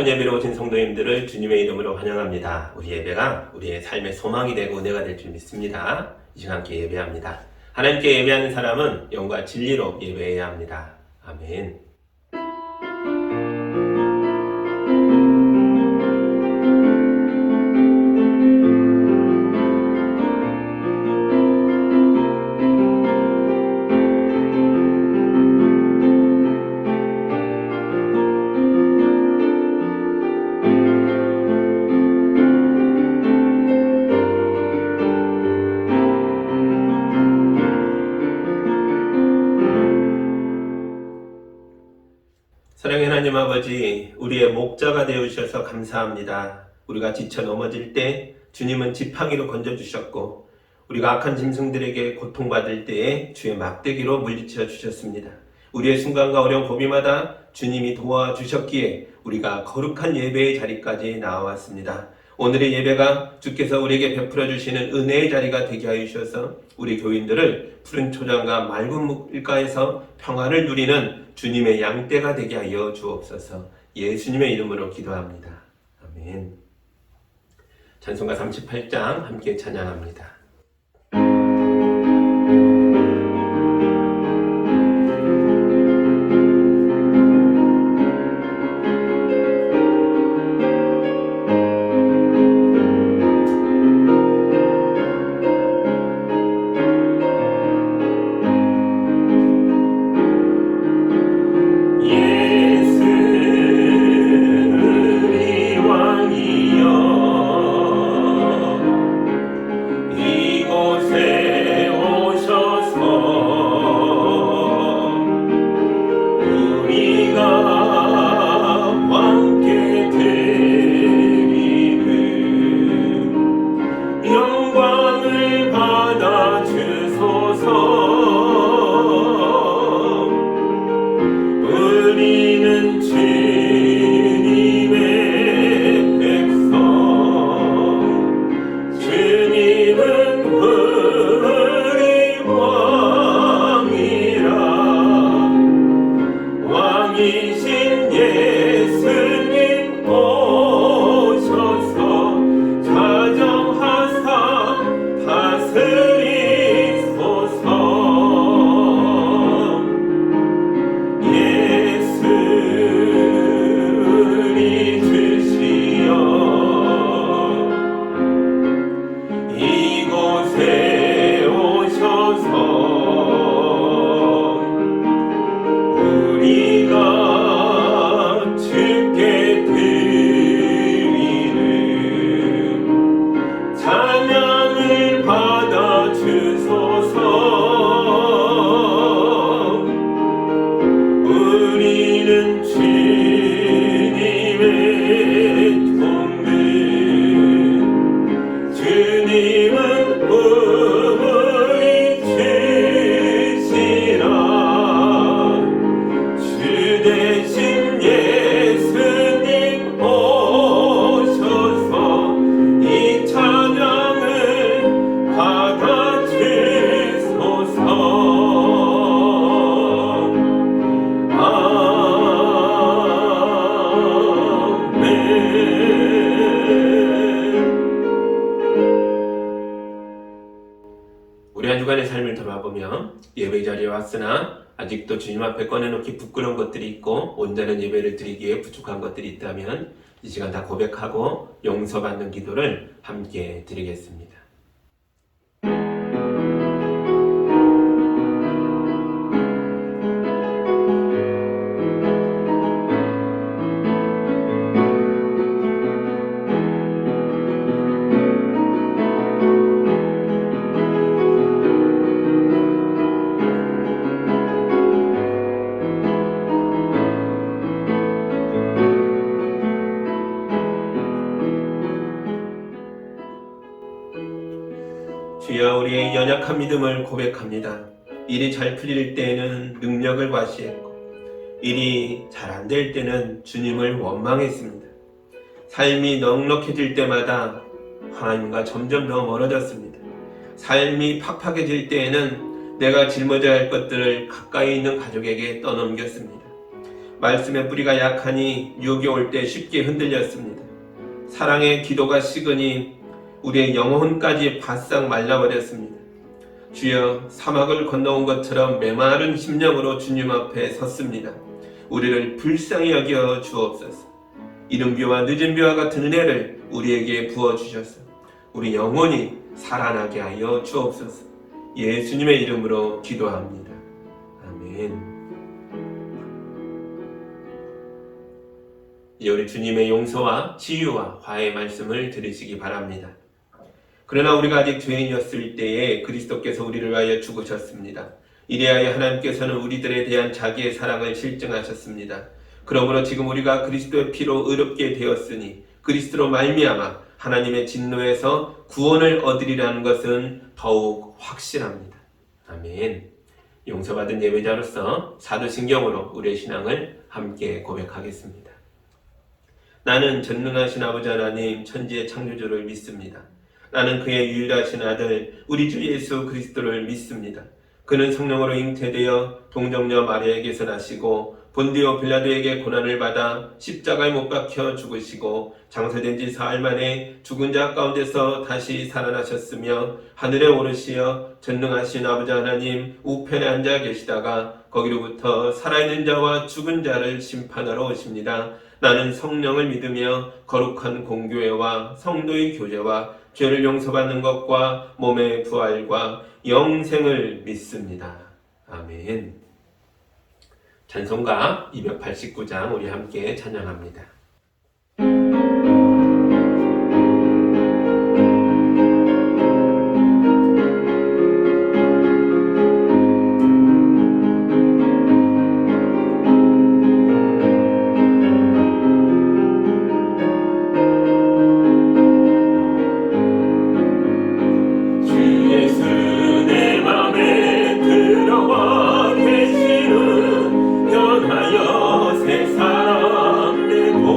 거룩한 예배로 오신 성도님들을 주님의 이름으로 환영합니다. 우리 예배가 우리의 삶의 소망이 되고 은혜가 될 줄 믿습니다. 이 시간 함께 예배합니다. 하나님께 예배하는 사람은 영과 진리로 예배해야 합니다. 아멘. 사랑의 하나님 아버지, 우리의 목자가 되어주셔서 감사합니다. 우리가 지쳐 넘어질 때 주님은 지팡이로 건져주셨고, 우리가 악한 짐승들에게 고통받을 때에 주의 막대기로 물리쳐 주셨습니다. 우리의 순간과 어려운 고비마다 주님이 도와주셨기에 우리가 거룩한 예배의 자리까지 나와왔습니다. 오늘의 예배가 주께서 우리에게 베풀어 주시는 은혜의 자리가 되게 하여 주셔서 우리 교인들을 푸른 초장과 맑은 물가에서 평화를 누리는 주님의 양떼가 되게 하여 주옵소서. 예수님의 이름으로 기도합니다. 아멘. 찬송가 38장 함께 찬양합니다. 우리 한 주간의 삶을 돌아보며 예배 자리에 왔으나 아직도 주님 앞에 꺼내놓기 부끄러운 것들이 있고 온전한 예배를 드리기에 부족한 것들이 있다면 이 시간 다 고백하고 용서받는 기도를 함께 드리겠습니다. 주여, 우리의 연약한 믿음을 고백합니다. 일이 잘 풀릴 때에는 능력을 과시했고 일이 잘 안 될 때는 주님을 원망했습니다. 삶이 넉넉해질 때마다 하나님과 점점 더 멀어졌습니다. 삶이 팍팍해질 때에는 내가 짊어져야 할 것들을 가까이 있는 가족에게 떠넘겼습니다. 말씀의 뿌리가 약하니 유혹이 올 때 쉽게 흔들렸습니다. 사랑의 기도가 식으니 우리의 영혼까지 바싹 말라버렸습니다. 주여, 사막을 건너온 것처럼 메마른 심령으로 주님 앞에 섰습니다. 우리를 불쌍히 여겨 주옵소서. 이른 비와 늦은 비와 같은 은혜를 우리에게 부어주셔서 우리 영혼이 살아나게 하여 주옵소서. 예수님의 이름으로 기도합니다. 아멘. 이제 우리 주님의 용서와 치유와 화해의 말씀을 들으시기 바랍니다. 그러나 우리가 아직 죄인이었을 때에 그리스도께서 우리를 위하여 죽으셨습니다. 이래하여 하나님께서는 우리들에 대한 자기의 사랑을 실증하셨습니다. 그러므로 지금 우리가 그리스도의 피로 의롭게 되었으니 그리스도로 말미암아 하나님의 진노에서 구원을 얻으리라는 것은 더욱 확실합니다. 아멘. 용서받은 예배자로서 사도신경으로 우리의 신앙을 함께 고백하겠습니다. 나는 전능하신 아버지 하나님 천지의 창조주를 믿습니다. 나는 그의 유일하신 아들 우리 주 예수 그리스도를 믿습니다. 그는 성령으로 잉태되어 동정녀 마리아에게서 나시고 본디오 빌라도에게 고난을 받아 십자가에 못 박혀 죽으시고 장사된 지 사흘 만에 죽은 자 가운데서 다시 살아나셨으며 하늘에 오르시어 전능하신 아버지 하나님 우편에 앉아 계시다가 거기로부터 살아있는 자와 죽은 자를 심판하러 오십니다. 나는 성령을 믿으며 거룩한 공교회와 성도의 교제와 죄를 용서받는 것과 몸의 부활과 영생을 믿습니다. 아멘. 찬송가 289장 우리 함께 찬양합니다. 새 사람 되고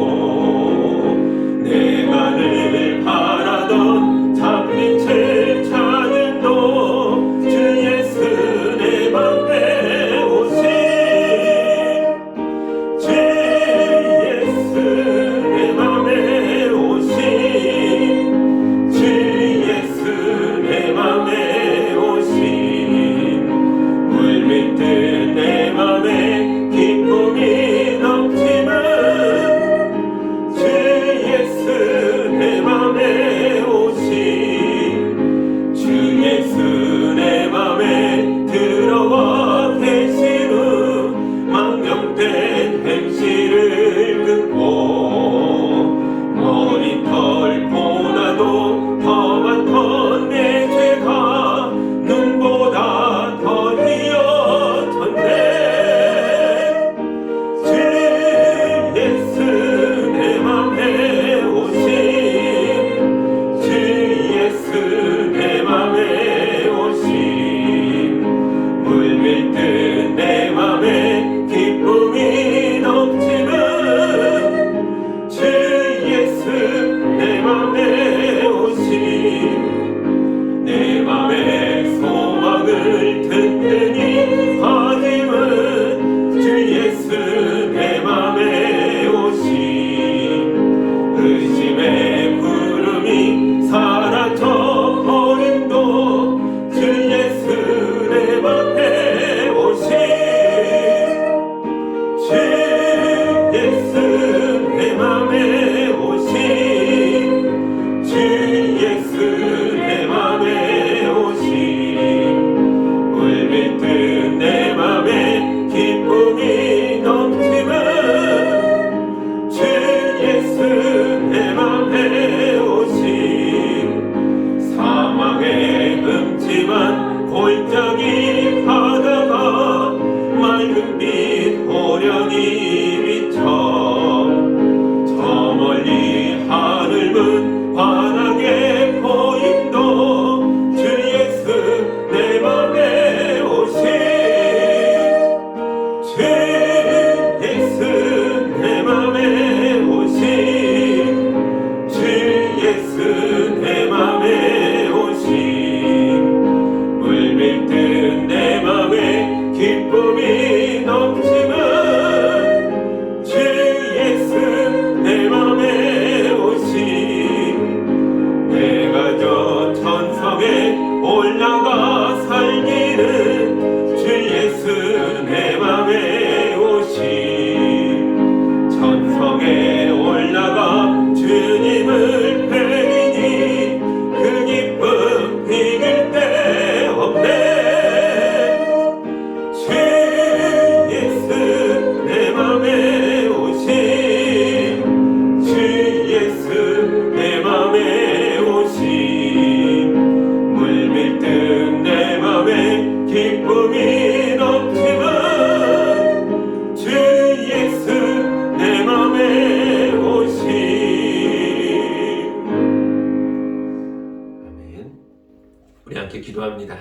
기도합니다.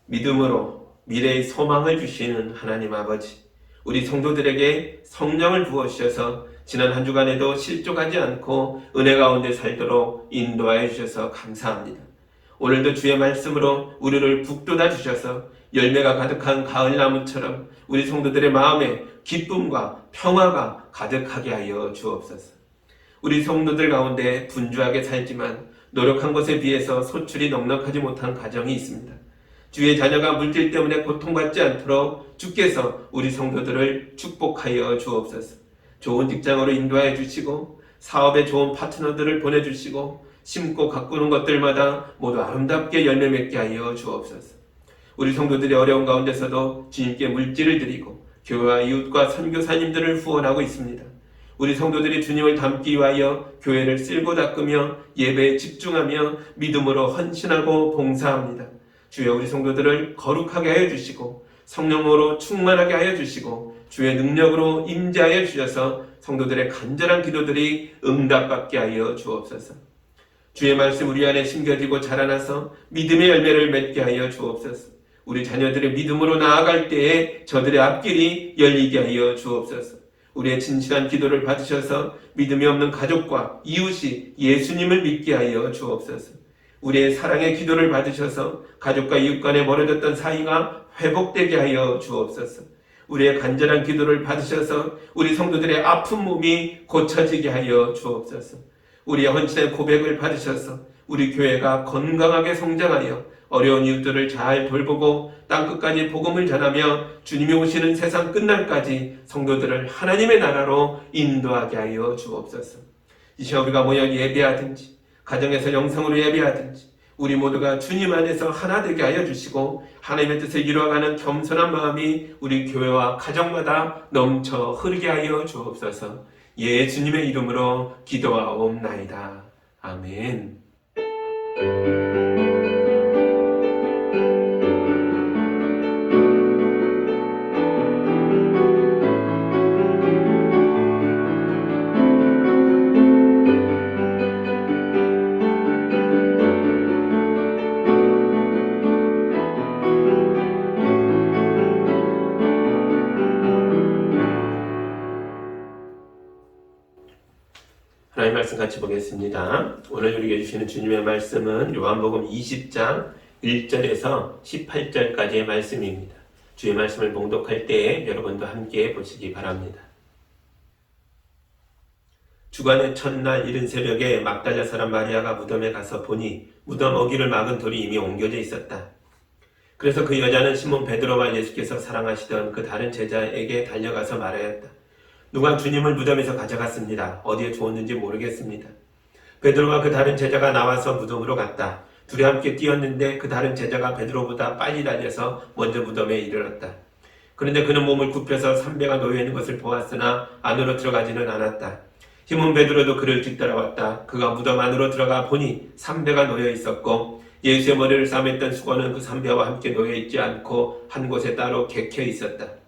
믿음으로 미래의 소망을 주시는 하나님 아버지, 우리 성도들에게 성령을 부어주셔서 지난 한 주간에도 실족하지 않고 은혜 가운데 살도록 인도하여 주셔서 감사합니다. 오늘도 주의 말씀으로 우리를 북돋아 주셔서 열매가 가득한 가을나무처럼 우리 성도들의 마음에 기쁨과 평화가 가득하게 하여 주옵소서. 우리 성도들 가운데 분주하게 살지만 노력한 것에 비해서 소출이 넉넉하지 못한 가정이 있습니다. 주의 자녀가 물질 때문에 고통받지 않도록 주께서 우리 성도들을 축복하여 주옵소서. 좋은 직장으로 인도하여 주시고 사업에 좋은 파트너들을 보내주시고 심고 가꾸는 것들마다 모두 아름답게 열매 맺게 하여 주옵소서. 우리 성도들이 어려운 가운데서도 주님께 물질을 드리고 교회와 이웃과 선교사님들을 후원하고 있습니다. 우리 성도들이 주님을 닮기 위하여 교회를 쓸고 닦으며 예배에 집중하며 믿음으로 헌신하고 봉사합니다. 주여 우리 성도들을 거룩하게 하여 주시고 성령으로 충만하게 하여 주시고 주의 능력으로 임재하여 주셔서 성도들의 간절한 기도들이 응답받게 하여 주옵소서. 주의 말씀 우리 안에 심겨지고 자라나서 믿음의 열매를 맺게 하여 주옵소서. 우리 자녀들의 믿음으로 나아갈 때에 저들의 앞길이 열리게 하여 주옵소서. 우리의 진실한 기도를 받으셔서 믿음이 없는 가족과 이웃이 예수님을 믿게 하여 주옵소서. 우리의 사랑의 기도를 받으셔서 가족과 이웃 간에 멀어졌던 사이가 회복되게 하여 주옵소서. 우리의 간절한 기도를 받으셔서 우리 성도들의 아픈 몸이 고쳐지게 하여 주옵소서. 우리의 헌신의 고백을 받으셔서 우리 교회가 건강하게 성장하여 어려운 이웃들을 잘 돌보고 땅끝까지 복음을 전하며 주님이 오시는 세상 끝날까지 성도들을 하나님의 나라로 인도하게 하여 주옵소서. 이 시간 우리가 모여 예배하든지 가정에서 영상으로 예배하든지 우리 모두가 주님 안에서 하나 되게 하여 주시고 하나님의 뜻을 이루어가는 겸손한 마음이 우리 교회와 가정마다 넘쳐 흐르게 하여 주옵소서. 예수님의 이름으로 기도하옵나이다. 아멘. 하나님 말씀 같이 보겠습니다. 오늘 우리에게 주시는 주님의 말씀은 요한복음 20장 1절에서 18절까지의 말씀입니다. 주의 말씀을 봉독할 때에 여러분도 함께 보시기 바랍니다. 주간의 첫날 이른 새벽에 막달라 사람 마리아가 무덤에 가서 보니 무덤 어귀를 막은 돌이 이미 옮겨져 있었다. 그래서 그 여자는 시몬 베드로와 예수께서 사랑하시던 그 다른 제자에게 달려가서 말하였다. 누가 주님을 무덤에서 가져갔습니다. 어디에 두었는지 모르겠습니다. 베드로와 그 다른 제자가 나와서 무덤으로 갔다. 둘이 함께 뛰었는데 그 다른 제자가 베드로보다 빨리 달려서 먼저 무덤에 이르렀다. 그런데 그는 몸을 굽혀서 삼배가 놓여있는 것을 보았으나 안으로 들어가지는 않았다. 시몬 베드로도 그를 뒤따라왔다. 그가 무덤 안으로 들어가 보니 삼배가 놓여있었고 예수의 머리를 싸맸던 수건은 그 삼배와 함께 놓여있지 않고 한 곳에 따로 객혀 있었다.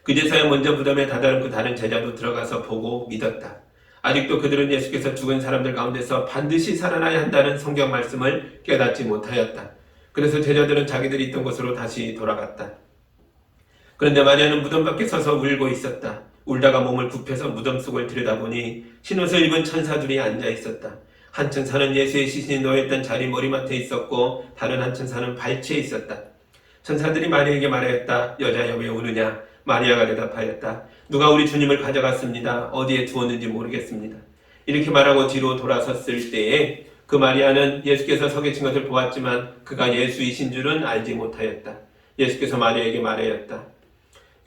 그제서야 먼저 무덤에 다다른 그 다른 제자도 들어가서 보고 믿었다. 아직도 그들은 예수께서 죽은 사람들 가운데서 반드시 살아나야 한다는 성경 말씀을 깨닫지 못하였다. 그래서 제자들은 자기들이 있던 곳으로 다시 돌아갔다. 그런데 마리아는 무덤 밖에 서서 울고 있었다. 울다가 몸을 굽혀서 무덤 속을 들여다보니 흰옷을 입은 천사들이 앉아 있었다. 한 천사는 예수의 시신이 놓여있던 자리 머리맡에 있었고 다른 한 천사는 발치에 있었다. 천사들이 마리아에게 말하였다. 여자여 왜 우느냐? 마리아가 대답하였다. 누가 우리 주님을 가져갔습니다. 어디에 두었는지 모르겠습니다. 이렇게 말하고 뒤로 돌아섰을 때에 그 마리아는 예수께서 서 계신 것을 보았지만 그가 예수이신 줄은 알지 못하였다. 예수께서 마리아에게 말하였다.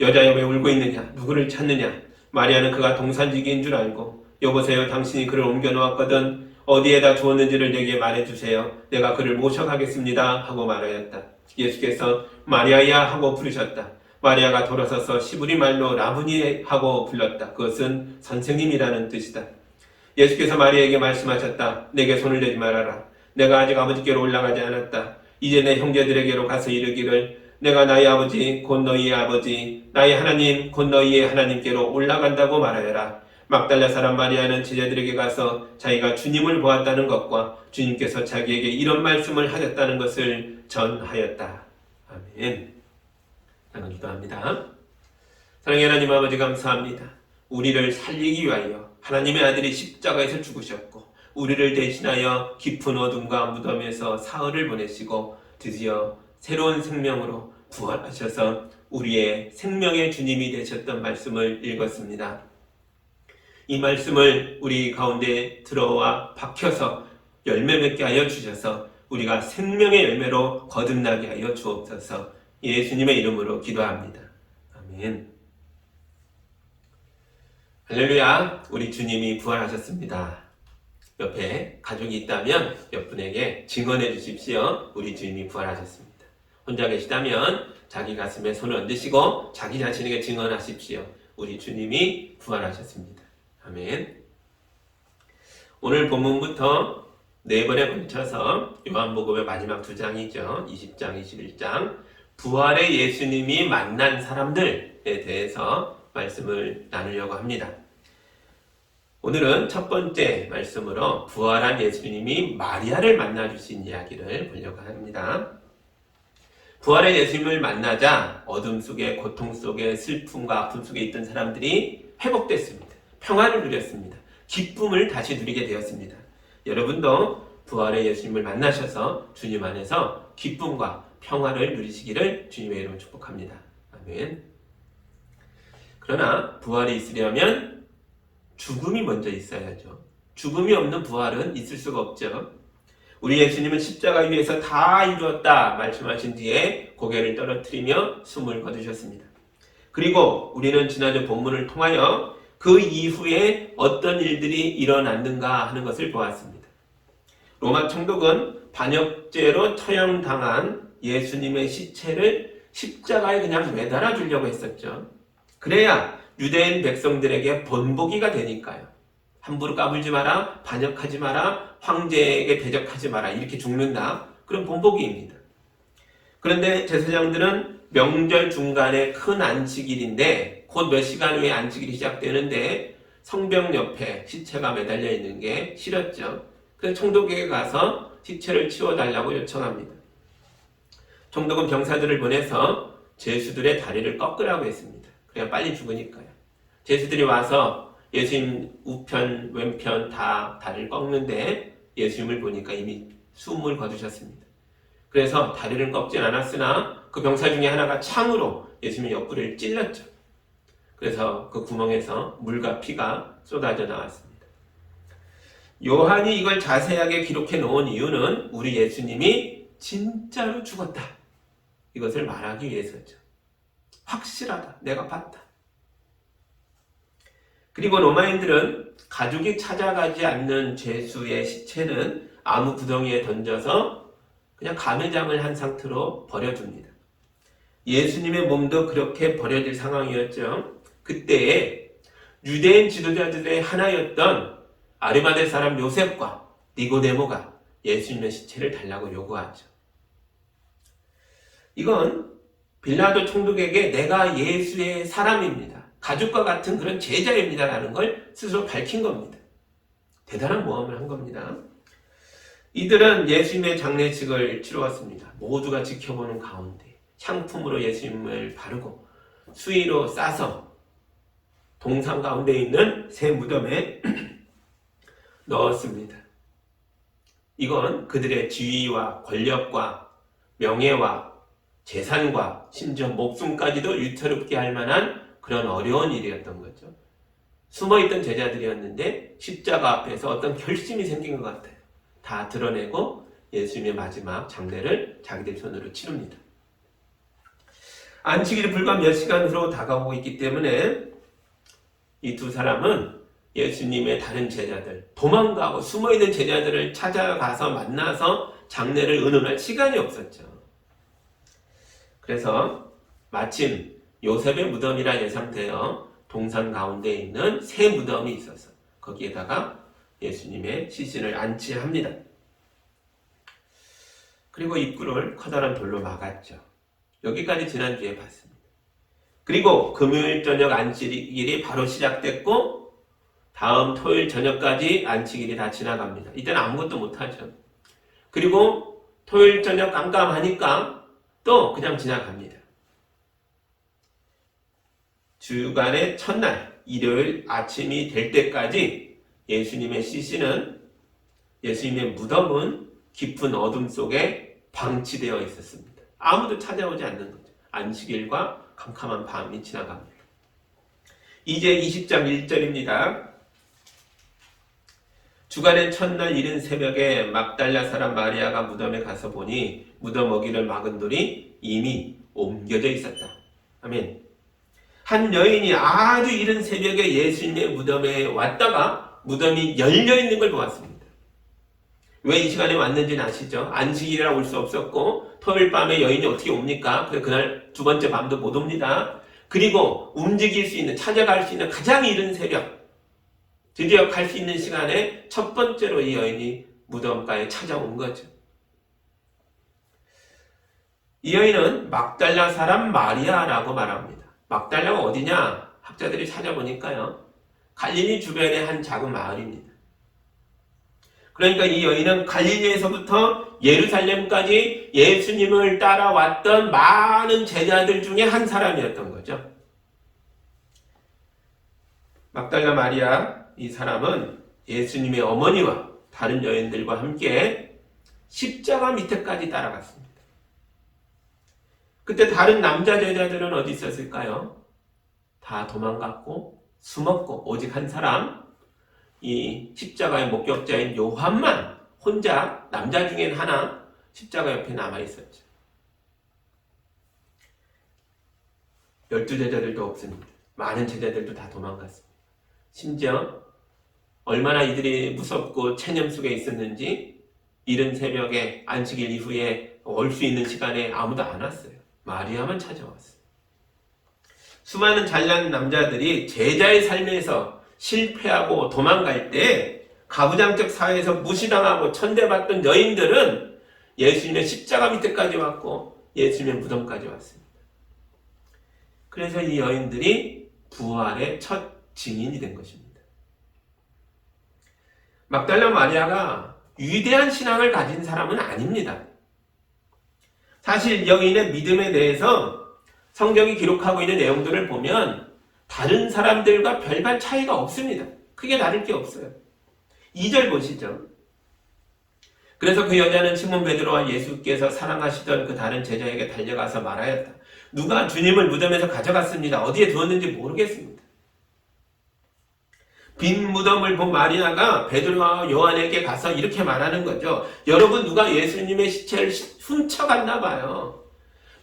여자여 왜 울고 있느냐? 누구를 찾느냐? 마리아는 그가 동산지기인 줄 알고 여보세요 당신이 그를 옮겨놓았거든 어디에다 두었는지를 내게 말해주세요. 내가 그를 모셔가겠습니다 하고 말하였다. 예수께서 마리아야 하고 부르셨다. 마리아가 돌아서서 시브리 말로 라부니 하고 불렀다. 그것은 선생님이라는 뜻이다. 예수께서 마리아에게 말씀하셨다. 내게 손을 대지 말아라. 내가 아직 아버지께로 올라가지 않았다. 이제 내 형제들에게로 가서 이르기를 내가 나의 아버지 곧 너희의 아버지 나의 하나님 곧 너희의 하나님께로 올라간다고 말하여라. 막달라 사람 마리아는 제자들에게 가서 자기가 주님을 보았다는 것과 주님께서 자기에게 이런 말씀을 하셨다는 것을 전하였다. 아멘. 나는 기도합니다. 사랑의 하나님 아버지 감사합니다. 우리를 살리기 위하여 하나님의 아들이 십자가에서 죽으셨고 우리를 대신하여 깊은 어둠과 무덤에서 사흘을 보내시고 드디어 새로운 생명으로 부활하셔서 우리의 생명의 주님이 되셨던 말씀을 읽었습니다. 이 말씀을 우리 가운데 들어와 박혀서 열매 맺게 하여 주셔서 우리가 생명의 열매로 거듭나게 하여 주옵소서. 예수님의 이름으로 기도합니다. 아멘. 할렐루야. 우리 주님이 부활하셨습니다. 옆에 가족이 있다면 옆 분에게 증언해 주십시오. 우리 주님이 부활하셨습니다. 혼자 계시다면 자기 가슴에 손을 얹으시고 자기 자신에게 증언하십시오. 우리 주님이 부활하셨습니다. 아멘. 오늘 본문부터 4번에 걸쳐서 요한복음의 마지막 2장이죠. 20장, 21장 부활의 예수님이 만난 사람들에 대해서 말씀을 나누려고 합니다. 오늘은 첫 번째 말씀으로 부활한 예수님이 마리아를 만나주신 이야기를 보려고 합니다. 부활의 예수님을 만나자 어둠 속에, 고통 속에, 슬픔과 아픔 속에 있던 사람들이 회복됐습니다. 평안을 누렸습니다. 기쁨을 다시 누리게 되었습니다. 여러분도 부활의 예수님을 만나셔서 주님 안에서 기쁨과 평안을 누리시기를 주님의 이름으로 축복합니다. 아멘. 그러나 부활이 있으려면 죽음이 먼저 있어야죠. 죽음이 없는 부활은 있을 수가 없죠. 우리 예수님은 십자가 위에서 다 이루었다 말씀하신 뒤에 고개를 떨어뜨리며 숨을 거두셨습니다. 그리고 우리는 지난주 본문을 통하여 그 이후에 어떤 일들이 일어났는가 하는 것을 보았습니다. 로마 총독은 반역죄로 처형당한 예수님의 시체를 십자가에 그냥 매달아 주려고 했었죠. 그래야 유대인 백성들에게 본보기가 되니까요. 함부로 까불지 마라, 반역하지 마라, 황제에게 대적하지 마라, 이렇게 죽는다. 그런 본보기입니다. 그런데 제사장들은 명절 중간에 큰 안식일인데 곧 몇 시간 후에 안식일이 시작되는데 성벽 옆에 시체가 매달려 있는 게 싫었죠. 그래서 총독에게 가서 시체를 치워달라고 요청합니다. 총독은 병사들을 보내서 죄수들의 다리를 꺾으라고 했습니다. 그래야 빨리 죽으니까요. 죄수들이 와서 예수님 우편 왼편 다 다리를 꺾는데 예수님을 보니까 이미 숨을 거두셨습니다. 그래서 다리를 꺾진 않았으나 그 병사 중에 하나가 창으로 예수님의 옆구리를 찔렀죠. 그래서 그 구멍에서 물과 피가 쏟아져 나왔습니다. 요한이 이걸 자세하게 기록해 놓은 이유는 우리 예수님이 진짜로 죽었다, 이것을 말하기 위해서죠. 확실하다, 내가 봤다. 그리고 로마인들은 가족이 찾아가지 않는 죄수의 시체는 아무 구덩이에 던져서 그냥 가매장을 한 상태로 버려둡니다. 예수님의 몸도 그렇게 버려질 상황이었죠. 그때에 유대인 지도자들의 하나였던 아리마대 사람 요셉과 니고데모가 예수님의 시체를 달라고 요구하죠. 이건 빌라도 총독에게 내가 예수의 사람입니다, 가족과 같은 그런 제자입니다 라는 걸 스스로 밝힌 겁니다. 대단한 모험을 한 겁니다. 이들은 예수님의 장례식을 치루었습니다. 모두가 지켜보는 가운데 향품으로 예수님을 바르고 수의로 싸서 동상 가운데 있는 새 무덤에 넣었습니다. 이건 그들의 지위와 권력과 명예와 재산과 심지어 목숨까지도 유태롭게 할 만한 그런 어려운 일이었던 거죠. 숨어있던 제자들이었는데 십자가 앞에서 어떤 결심이 생긴 것 같아요. 다 드러내고 예수님의 마지막 장례를 자기들 손으로 치릅니다. 안식일이 불과 몇 시간 후로 다가오고 있기 때문에 이 두 사람은 예수님의 다른 제자들, 도망가고 숨어있는 제자들을 찾아가서 만나서 장례를 의논할 시간이 없었죠. 그래서 마침 요셉의 무덤이라 예상되어 동산 가운데 있는 새 무덤이 있어서 거기에다가 예수님의 시신을 안치합니다. 그리고 입구를 커다란 돌로 막았죠. 여기까지 지난주에 봤습니다. 그리고 금요일 저녁 안식일이 바로 시작됐고 다음 토요일 저녁까지 안식일이 다 지나갑니다. 이때는 아무것도 못하죠. 그리고 토요일 저녁 깜깜하니까 또 그냥 지나갑니다. 주간의 첫날 일요일 아침이 될 때까지 예수님의 시신은, 예수님의 무덤은 깊은 어둠 속에 방치되어 있었습니다. 아무도 찾아오지 않는 거죠. 안식일과 캄캄한 밤이 지나갑니다. 이제 20장 1절입니다. 주간의 첫날 이른 새벽에 막달라 사람 마리아가 무덤에 가서 보니 무덤 어귀를 막은 돌이 이미 옮겨져 있었다. 아멘. 한 여인이 아주 이른 새벽에 예수님의 무덤에 왔다가 무덤이 열려 있는 걸 보았습니다. 왜 이 시간에 왔는지는 아시죠? 안식일이라 올 수 없었고 토요일 밤에 여인이 어떻게 옵니까? 그래서 그날 두 번째 밤도 못 옵니다. 그리고 움직일 수 있는, 찾아갈 수 있는 가장 이른 새벽, 드디어 갈 수 있는 시간에 첫 번째로 이 여인이 무덤가에 찾아온 거죠. 이 여인은 막달라 사람 마리아라고 말합니다. 막달라가 어디냐? 학자들이 찾아보니까요, 갈릴리 주변의 한 작은 마을입니다. 그러니까 이 여인은 갈릴리에서부터 예루살렘까지 예수님을 따라왔던 많은 제자들 중에 한 사람이었던 거죠. 막달라 마리아, 이 사람은 예수님의 어머니와 다른 여인들과 함께 십자가 밑에까지 따라갔습니다. 그때 다른 남자 제자들은 어디 있었을까요? 다 도망갔고 숨었고 오직 한 사람, 이 십자가의 목격자인 요한만 혼자, 남자 중엔 하나, 십자가 옆에 남아있었죠. 12제자들도 없습니다. 많은 제자들도 다 도망갔습니다. 심지어 얼마나 이들이 무섭고 체념 속에 있었는지 이른 새벽에 안식일 이후에 올 수 있는 시간에 아무도 안 왔어요. 마리아만 찾아왔어요. 수많은 잘난 남자들이 제자의 삶에서 실패하고 도망갈 때 가부장적 사회에서 무시당하고 천대받던 여인들은 예수님의 십자가 밑에까지 왔고 예수님의 무덤까지 왔습니다. 그래서 이 여인들이 부활의 첫 증인이 된 것입니다. 막달라 마리아가 위대한 신앙을 가진 사람은 아닙니다. 사실 여인의 믿음에 대해서 성경이 기록하고 있는 내용들을 보면 다른 사람들과 별반 차이가 없습니다. 크게 다를 게 없어요. 2절 보시죠. 그래서 그 여자는 시몬 베드로와 예수께서 사랑하시던 그 다른 제자에게 달려가서 말하였다. 누가 주님을 무덤에서 가져갔습니다. 어디에 두었는지 모르겠습니다. 빈 무덤을 본 마리아가 베드로와 요한에게 가서 이렇게 말하는 거죠. 여러분, 누가 예수님의 시체를 훔쳐갔나 봐요.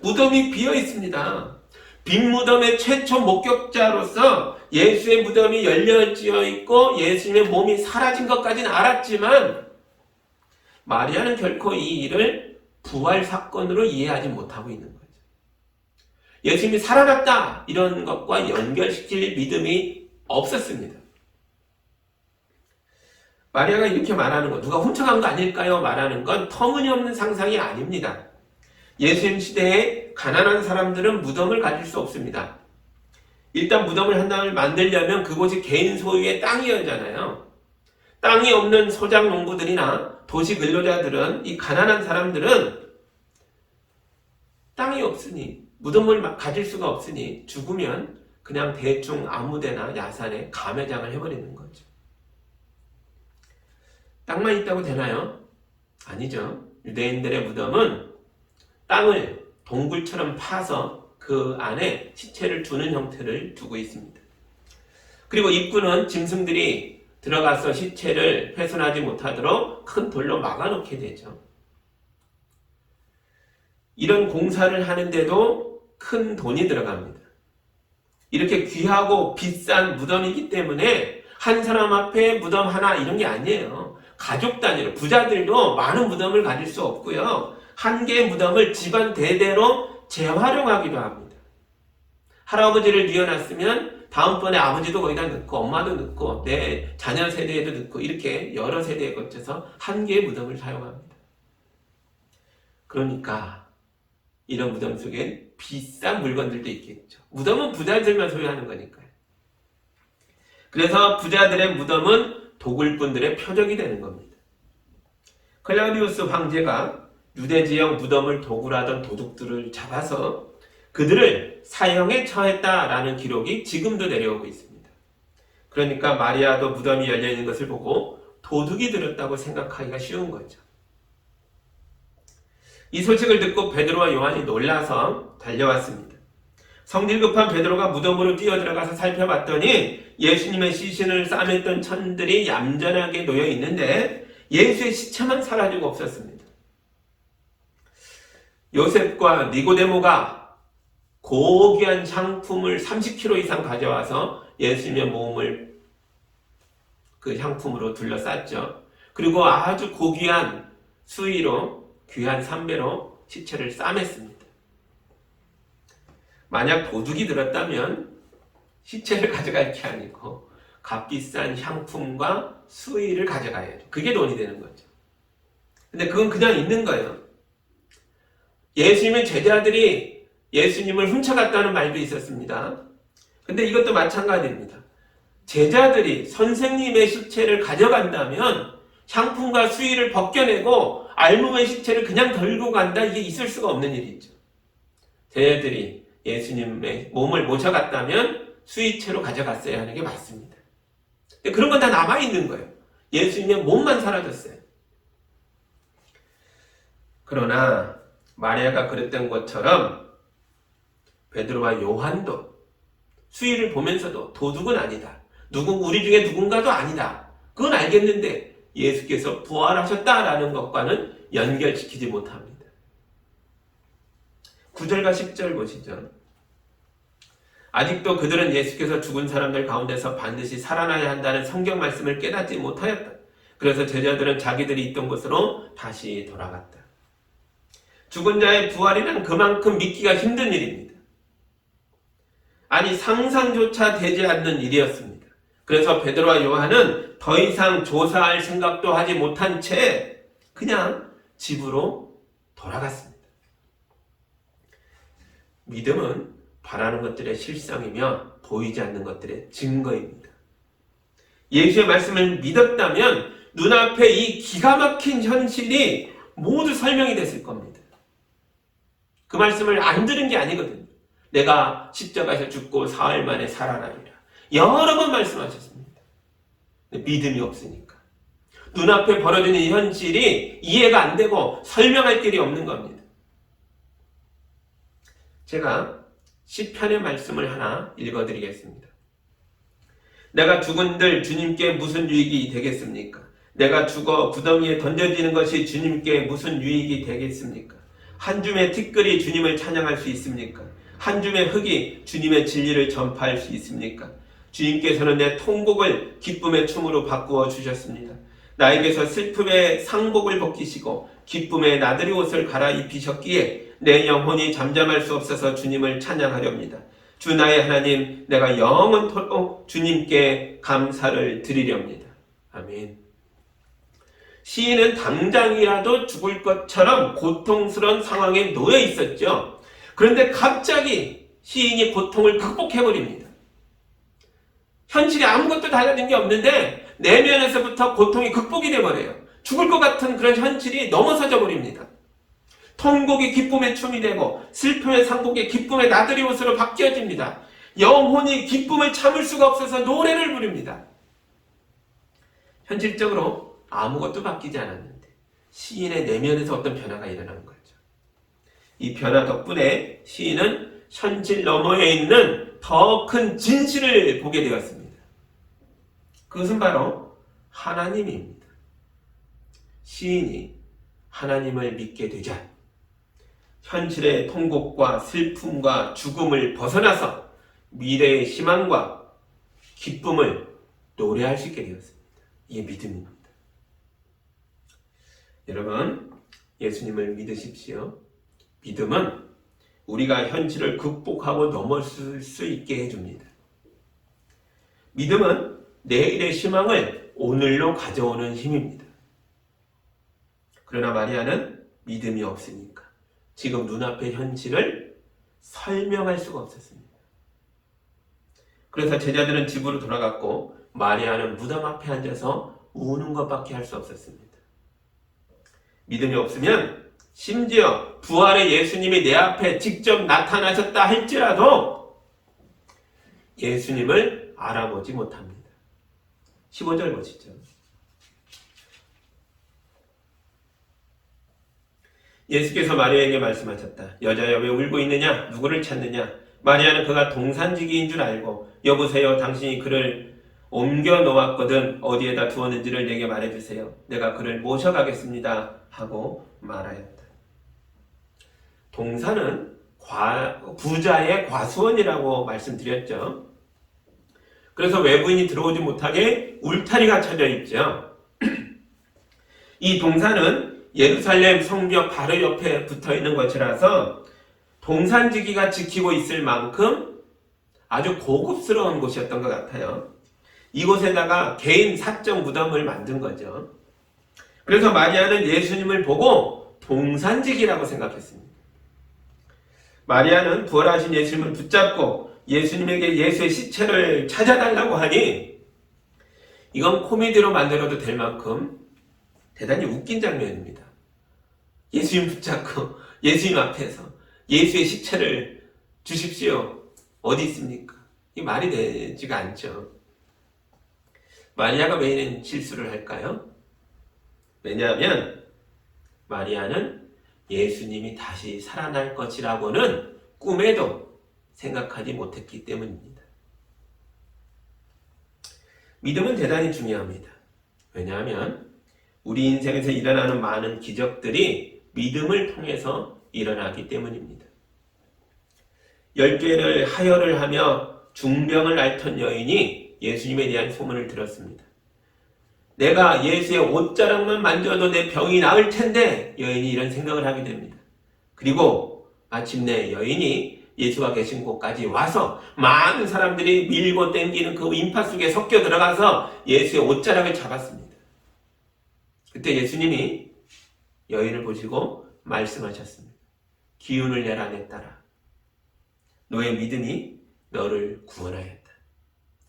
무덤이 비어 있습니다. 빈 무덤의 최초 목격자로서 예수의 무덤이 열려져 있고 예수님의 몸이 사라진 것까지는 알았지만 마리아는 결코 이 일을 부활 사건으로 이해하지 못하고 있는 거죠. 예수님이 살아났다 이런 것과 연결시킬 믿음이 없었습니다. 마리아가 이렇게 말하는 것, 누가 훔쳐간 거 아닐까요? 말하는 건 터무니없는 상상이 아닙니다. 예수님 시대에 가난한 사람들은 무덤을 가질 수 없습니다. 일단 무덤을 하나를 만들려면 그곳이 개인 소유의 땅이었잖아요. 땅이 없는 소작 농부들이나 도시 근로자들은, 이 가난한 사람들은 땅이 없으니, 무덤을 가질 수가 없으니 죽으면 그냥 대충 아무데나 야산에 가매장을 해버리는 거죠. 땅만 있다고 되나요? 아니죠. 유대인들의 무덤은 땅을 동굴처럼 파서 그 안에 시체를 두는 형태를 두고 있습니다. 그리고 입구는 짐승들이 들어가서 시체를 훼손하지 못하도록 큰 돌로 막아놓게 되죠. 이런 공사를 하는데도 큰 돈이 들어갑니다. 이렇게 귀하고 비싼 무덤이기 때문에 한 사람 앞에 무덤 하나 이런 게 아니에요. 가족 단위로, 부자들도 많은 무덤을 가질 수 없고요. 한 개의 무덤을 집안 대대로 재활용하기도 합니다. 할아버지를 뉘어놨으면 다음번에 아버지도 거기다 넣고 엄마도 넣고 내 자녀 세대에도 넣고 이렇게 여러 세대에 거쳐서 한 개의 무덤을 사용합니다. 그러니까 이런 무덤 속엔 비싼 물건들도 있겠죠. 무덤은 부자들만 소유하는 거니까요. 그래서 부자들의 무덤은 도굴꾼들의 표적이 되는 겁니다. 클라우디우스 황제가 유대 지역 무덤을 도굴하던 도둑들을 잡아서 그들을 사형에 처했다라는 기록이 지금도 내려오고 있습니다. 그러니까 마리아도 무덤이 열려있는 것을 보고 도둑이 들었다고 생각하기가 쉬운 거죠. 이 소식을 듣고 베드로와 요한이 놀라서 달려왔습니다. 성질 급한 베드로가 무덤으로 뛰어들어가서 살펴봤더니 예수님의 시신을 싸맸던 천들이 얌전하게 놓여 있는데 예수의 시체만 사라지고 없었습니다. 요셉과 니고데모가 고귀한 향품을 30kg 이상 가져와서 예수님의 몸을 그 향품으로 둘러쌌죠. 그리고 아주 고귀한 수의로 귀한 삼배로 시체를 싸맸습니다. 만약 도둑이 들었다면 시체를 가져갈 게 아니고 값비싼 향품과 수의를 가져가야죠. 그게 돈이 되는 거죠. 근데 그건 그냥 있는 거예요. 예수님의 제자들이 예수님을 훔쳐갔다는 말도 있었습니다. 근데 이것도 마찬가지입니다. 제자들이 선생님의 시체를 가져간다면 향품과 수의를 벗겨내고 알몸의 시체를 그냥 들고 간다? 이게 있을 수가 없는 일이죠. 제자들이 예수님의 몸을 모셔갔다면 수의체로 가져갔어야 하는 게 맞습니다. 근데 그런 건 다 남아있는 거예요. 예수님의 몸만 사라졌어요. 그러나 마리아가 그랬던 것처럼 베드로와 요한도 수의를 보면서도 도둑은 아니다. 우리 중에 누군가도 아니다. 그건 알겠는데 예수께서 부활하셨다라는 것과는 연결시키지 못합니다. 9절과 10절 보시죠. 아직도 그들은 예수께서 죽은 사람들 가운데서 반드시 살아나야 한다는 성경 말씀을 깨닫지 못하였다. 그래서 제자들은 자기들이 있던 곳으로 다시 돌아갔다. 죽은 자의 부활이란 그만큼 믿기가 힘든 일입니다. 아니 상상조차 되지 않는 일이었습니다. 그래서 베드로와 요한은 더 이상 조사할 생각도 하지 못한 채 그냥 집으로 돌아갔습니다. 믿음은 바라는 것들의 실상이며 보이지 않는 것들의 증거입니다. 예수의 말씀을 믿었다면 눈앞에 이 기가 막힌 현실이 모두 설명이 됐을 겁니다. 그 말씀을 안 들은 게 아니거든요. 내가 십자가에서 죽고 사흘 만에 살아나리라. 여러 번 말씀하셨습니다. 믿음이 없으니까. 눈앞에 벌어지는 이 현실이 이해가 안 되고 설명할 길이 없는 겁니다. 제가 시편의 말씀을 하나 읽어드리겠습니다. 내가 죽은들 주님께 무슨 유익이 되겠습니까? 내가 죽어 구덩이에 던져지는 것이 주님께 무슨 유익이 되겠습니까? 한 줌의 티끌이 주님을 찬양할 수 있습니까? 한 줌의 흙이 주님의 진리를 전파할 수 있습니까? 주님께서는 내 통곡을 기쁨의 춤으로 바꾸어 주셨습니다. 나에게서 슬픔의 상복을 벗기시고 기쁨의 나들이 옷을 갈아입히셨기에 내 영혼이 잠잠할 수 없어서 주님을 찬양하렵니다. 주 나의 하나님, 내가 영원토록 주님께 감사를 드리렵니다. 아멘. 시인은 당장이라도 죽을 것처럼 고통스러운 상황에 놓여 있었죠. 그런데 갑자기 시인이 고통을 극복해버립니다. 현실에 아무것도 달라진 게 없는데 내면에서부터 고통이 극복이 돼버려요. 죽을 것 같은 그런 현실이 넘어서져 버립니다. 통곡이 기쁨의 춤이 되고 슬픔의 상복이 기쁨의 나들이 옷으로 바뀌어집니다. 영혼이 기쁨을 참을 수가 없어서 노래를 부릅니다. 현실적으로 아무것도 바뀌지 않았는데 시인의 내면에서 어떤 변화가 일어난 거죠. 이 변화 덕분에 시인은 현실 너머에 있는 더 큰 진실을 보게 되었습니다. 그것은 바로 하나님입니다. 시인이 하나님을 믿게 되자 현실의 통곡과 슬픔과 죽음을 벗어나서 미래의 희망과 기쁨을 노래할 수 있게 되었습니다. 이게 믿음입니다. 여러분, 예수님을 믿으십시오. 믿음은 우리가 현실을 극복하고 넘어설 수 있게 해줍니다. 믿음은 내일의 희망을 오늘로 가져오는 힘입니다. 그러나 마리아는 믿음이 없으니까 지금 눈앞의 현실을 설명할 수가 없었습니다. 그래서 제자들은 집으로 돌아갔고 마리아는 무덤 앞에 앉아서 우는 것밖에 할 수 없었습니다. 믿음이 없으면 심지어 부활의 예수님이 내 앞에 직접 나타나셨다 할지라도 예수님을 알아보지 못합니다. 15절 보시죠. 예수께서 마리아에게 말씀하셨다. 여자여, 왜 울고 있느냐? 누구를 찾느냐? 마리아는 그가 동산지기인 줄 알고, 여보세요, 당신이 그를 옮겨 놓았거든 어디에다 두었는지를 내게 말해주세요. 내가 그를 모셔가겠습니다 하고 말하였다. 동산은 부자의 과수원이라고 말씀드렸죠. 그래서 외부인이 들어오지 못하게 울타리가 쳐져 있죠. 이 동산은 예루살렘 성벽 바로 옆에 붙어 있는 것이라서 동산지기가 지키고 있을 만큼 아주 고급스러운 곳이었던 것 같아요. 이곳에다가 개인 사적 무덤을 만든 거죠. 그래서 마리아는 예수님을 보고 동산지기라고 생각했습니다. 마리아는 부활하신 예수님을 붙잡고 예수님에게 예수의 시체를 찾아달라고 하니 이건 코미디로 만들어도 될 만큼 대단히 웃긴 장면입니다. 예수님 붙잡고 예수님 앞에서 예수의 시체를 주십시오. 어디 있습니까? 이 말이 되지가 않죠. 마리아가 왜 이런 실수를 할까요? 왜냐하면 마리아는 예수님이 다시 살아날 것이라고는 꿈에도 생각하지 못했기 때문입니다. 믿음은 대단히 중요합니다. 왜냐하면 우리 인생에서 일어나는 많은 기적들이 믿음을 통해서 일어나기 때문입니다. 10개를 하혈을 하며 중병을 앓던 여인이 예수님에 대한 소문을 들었습니다. 내가 예수의 옷자락만 만져도 내 병이 나을 텐데, 여인이 이런 생각을 하게 됩니다. 그리고 마침내 여인이 예수가 계신 곳까지 와서 많은 사람들이 밀고 땡기는 그 인파 속에 섞여 들어가서 예수의 옷자락을 잡았습니다. 그때 예수님이 여인을 보시고 말씀하셨습니다. 기운을 내라 내 딸아. 너의 믿음이 너를 구원하였다.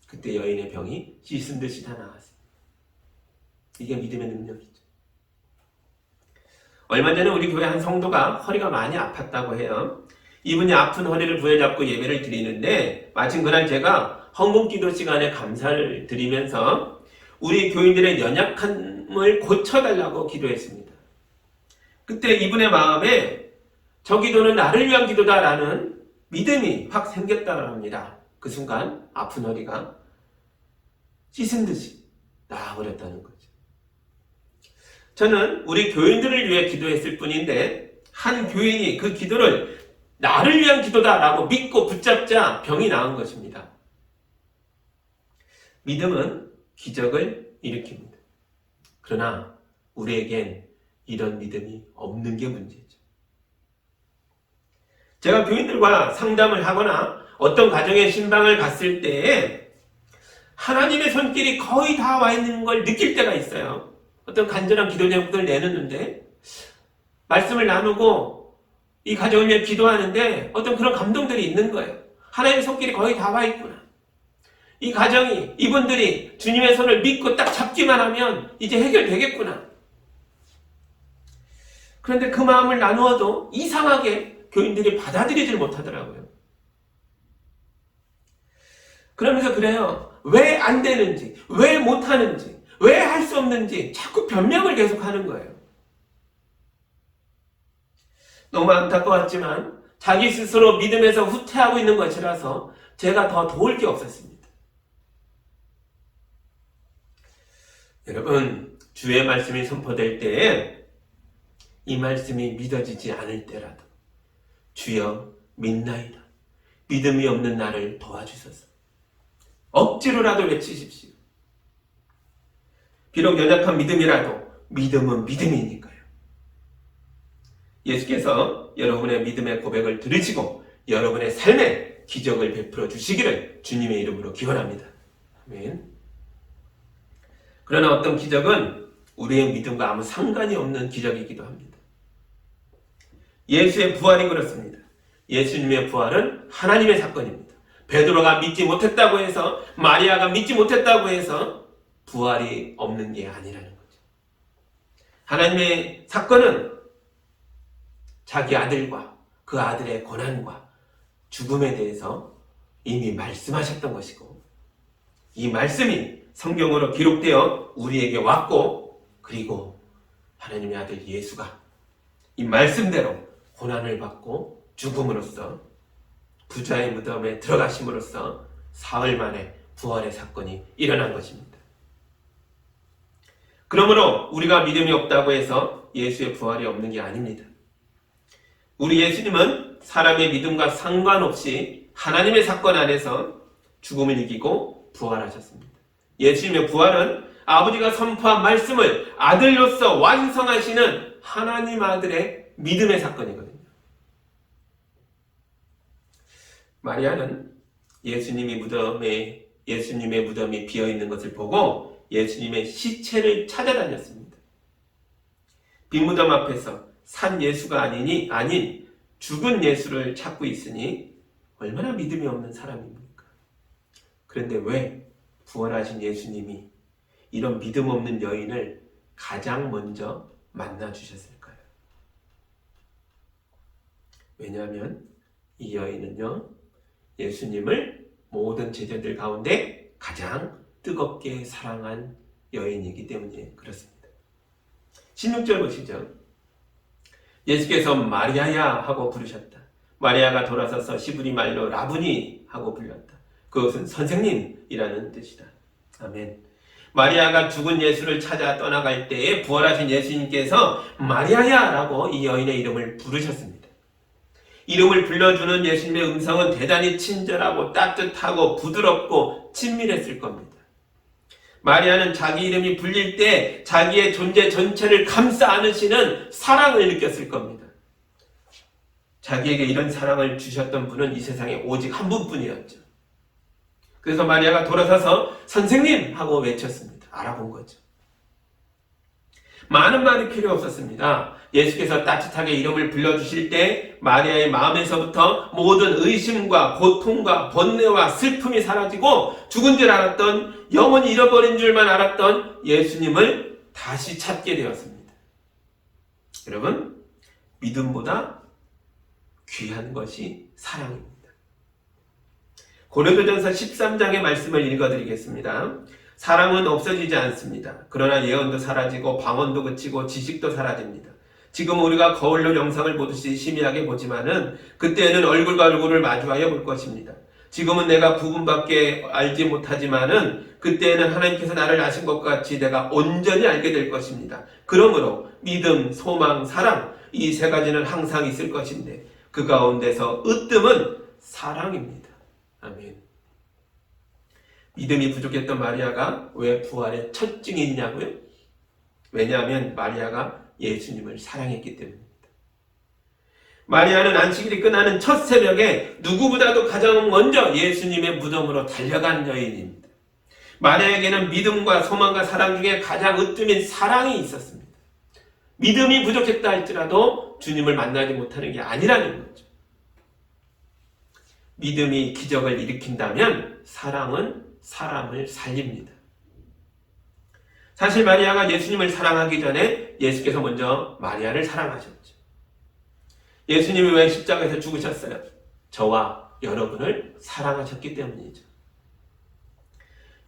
그때 여인의 병이 씻은 듯이 다 나았습니다. 이게 믿음의 능력이죠. 얼마 전에 우리 교회 한 성도가 허리가 많이 아팠다고 해요. 이분이 아픈 허리를 부여잡고 예배를 드리는데 마침 그날 제가 헌금기도 시간에 감사를 드리면서 우리 교인들의 연약함을 고쳐달라고 기도했습니다. 그때 이분의 마음에 저 기도는 나를 위한 기도다라는 믿음이 확 생겼다고 합니다. 그 순간 아픈 허리가 씻은 듯이 나아버렸다는 거죠. 저는 우리 교인들을 위해 기도했을 뿐인데 한 교인이 그 기도를 나를 위한 기도다라고 믿고 붙잡자 병이 나은 것입니다. 믿음은 기적을 일으킵니다. 그러나 우리에겐 이런 믿음이 없는 게 문제죠. 제가 교인들과 상담을 하거나 어떤 가정의 신방을 갔을 때에 하나님의 손길이 거의 다 와 있는 걸 느낄 때가 있어요. 어떤 간절한 기도 제목을 내놓는데 말씀을 나누고 이 가정을 위해 기도하는데 어떤 그런 감동들이 있는 거예요. 하나님의 손길이 거의 다 와 있구나. 이 가정이 이분들이 주님의 손을 믿고 딱 잡기만 하면 이제 해결되겠구나. 그런데 그 마음을 나누어도 이상하게 교인들이 받아들이질 못하더라고요. 그러면서 그래요. 왜 안 되는지, 왜 못하는지, 왜 할 수 없는지 자꾸 변명을 계속하는 거예요. 너무 안타까웠지만 자기 스스로 믿음에서 후퇴하고 있는 것이라서 제가 더 도울 게 없었습니다. 여러분, 주의 말씀이 선포될 때에 이 말씀이 믿어지지 않을 때라도 주여 믿나이다. 믿음이 없는 나를 도와주소서. 억지로라도 외치십시오. 비록 연약한 믿음이라도 믿음은 믿음이니까요. 예수께서 여러분의 믿음의 고백을 들으시고 여러분의 삶에 기적을 베풀어 주시기를 주님의 이름으로 기원합니다. 아멘. 그러나 어떤 기적은 우리의 믿음과 아무 상관이 없는 기적이기도 합니다. 예수의 부활이 그렇습니다. 예수님의 부활은 하나님의 사건입니다. 베드로가 믿지 못했다고 해서, 마리아가 믿지 못했다고 해서 부활이 없는 게 아니라는 거죠. 하나님의 사건은 자기 아들과 그 아들의 고난과 죽음에 대해서 이미 말씀하셨던 것이고, 이 말씀이 성경으로 기록되어 우리에게 왔고, 그리고 하나님의 아들 예수가 이 말씀대로 고난을 받고 죽음으로써 부자의 무덤에 들어가심으로써 사흘 만에 부활의 사건이 일어난 것입니다. 그러므로 우리가 믿음이 없다고 해서 예수의 부활이 없는 게 아닙니다. 우리 예수님은 사람의 믿음과 상관없이 하나님의 사건 안에서 죽음을 이기고 부활하셨습니다. 예수님의 부활은 아버지가 선포한 말씀을 아들로서 완성하시는 하나님 아들의 믿음의 사건이거든요. 마리아는 예수님의 무덤이 비어있는 것을 보고 예수님의 시체를 찾아다녔습니다. 빈 무덤 앞에서 산 예수가 아닌 죽은 예수를 찾고 있으니 얼마나 믿음이 없는 사람입니까? 그런데 왜 부활하신 예수님이 이런 믿음 없는 여인을 가장 먼저 만나 주셨을까요? 왜냐하면 이 여인은요, 예수님을 모든 제자들 가운데 가장 뜨겁게 사랑한 여인이기 때문에 그렇습니다. 16절 보시죠. 예수께서 마리아야 하고 부르셨다. 마리아가 돌아서서 시브리 말로 라부니 하고 불렀다. 그것은 선생님이라는 뜻이다. 아멘. 마리아가 죽은 예수를 찾아 떠나갈 때에 부활하신 예수님께서 마리아야 라고 이 여인의 이름을 부르셨습니다. 이름을 불러주는 예수님의 음성은 대단히 친절하고 따뜻하고 부드럽고 친밀했을 겁니다. 마리아는 자기 이름이 불릴 때 자기의 존재 전체를 감싸 안으시는 사랑을 느꼈을 겁니다. 자기에게 이런 사랑을 주셨던 분은 이 세상에 오직 한 분뿐이었죠. 그래서 마리아가 돌아서서 선생님 하고 외쳤습니다. 알아본 거죠. 많은 말이 필요 없었습니다. 예수께서 따뜻하게 이름을 불러주실 때 마리아의 마음에서부터 모든 의심과 고통과 번뇌와 슬픔이 사라지고 죽은 줄 알았던, 영원히 잃어버린 줄만 알았던 예수님을 다시 찾게 되었습니다. 여러분, 믿음보다 귀한 것이 사랑입니다. 고린도전서 13장의 말씀을 읽어드리겠습니다. 사랑은 없어지지 않습니다. 그러나 예언도 사라지고 방언도 그치고 지식도 사라집니다. 지금 우리가 거울로 영상을 보듯이 희미하게 보지만은 그때에는 얼굴과 얼굴을 마주하여 볼 것입니다. 지금은 내가 부분밖에 알지 못하지만은 그때에는 하나님께서 나를 아신 것 같이 내가 온전히 알게 될 것입니다. 그러므로 믿음, 소망, 사랑, 이 세 가지는 항상 있을 것인데 그 가운데서 으뜸은 사랑입니다. 아멘. 믿음이 부족했던 마리아가 왜 부활의 첫 증인이냐고요? 왜냐하면 마리아가 예수님을 사랑했기 때문입니다. 마리아는 안식일이 끝나는 첫 새벽에 누구보다도 가장 먼저 예수님의 무덤으로 달려간 여인입니다. 마리아에게는 믿음과 소망과 사랑 중에 가장 으뜸인 사랑이 있었습니다. 믿음이 부족했다 할지라도 주님을 만나지 못하는 게 아니라는 거죠. 믿음이 기적을 일으킨다면 사랑은 사람을 살립니다. 사실 마리아가 예수님을 사랑하기 전에 예수께서 먼저 마리아를 사랑하셨죠. 예수님이 왜 십자가에서 죽으셨어요? 저와 여러분을 사랑하셨기 때문이죠.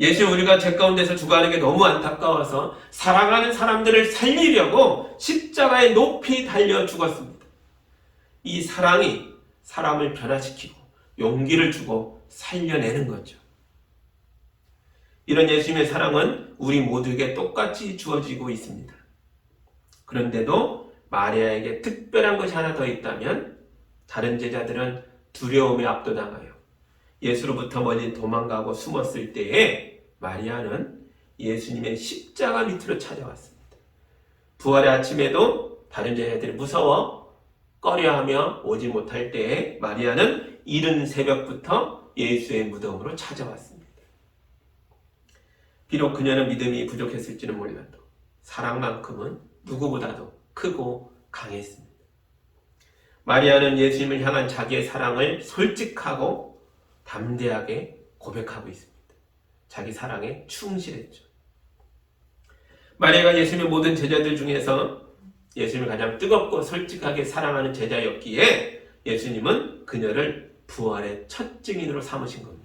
예수 우리가 죄 가운데서 죽어가는 게 너무 안타까워서 사랑하는 사람들을 살리려고 십자가에 높이 달려 죽었습니다. 이 사랑이 사람을 변화시키고 용기를 주고 살려내는 거죠. 이런 예수님의 사랑은 우리 모두에게 똑같이 주어지고 있습니다. 그런데도 마리아에게 특별한 것이 하나 더 있다면 다른 제자들은 두려움에 압도당하여 예수로부터 멀리 도망가고 숨었을 때에 마리아는 예수님의 십자가 밑으로 찾아왔습니다. 부활의 아침에도 다른 제자들이 무서워 꺼려하며 오지 못할 때에 마리아는 이른 새벽부터 예수의 무덤으로 찾아왔습니다. 비록 그녀는 믿음이 부족했을지는 몰라도 사랑만큼은 누구보다도 크고 강했습니다. 마리아는 예수님을 향한 자기의 사랑을 솔직하고 담대하게 고백하고 있습니다. 자기 사랑에 충실했죠. 마리아가 예수님의 모든 제자들 중에서 예수님을 가장 뜨겁고 솔직하게 사랑하는 제자였기에 예수님은 그녀를 부활의 첫 증인으로 삼으신 겁니다.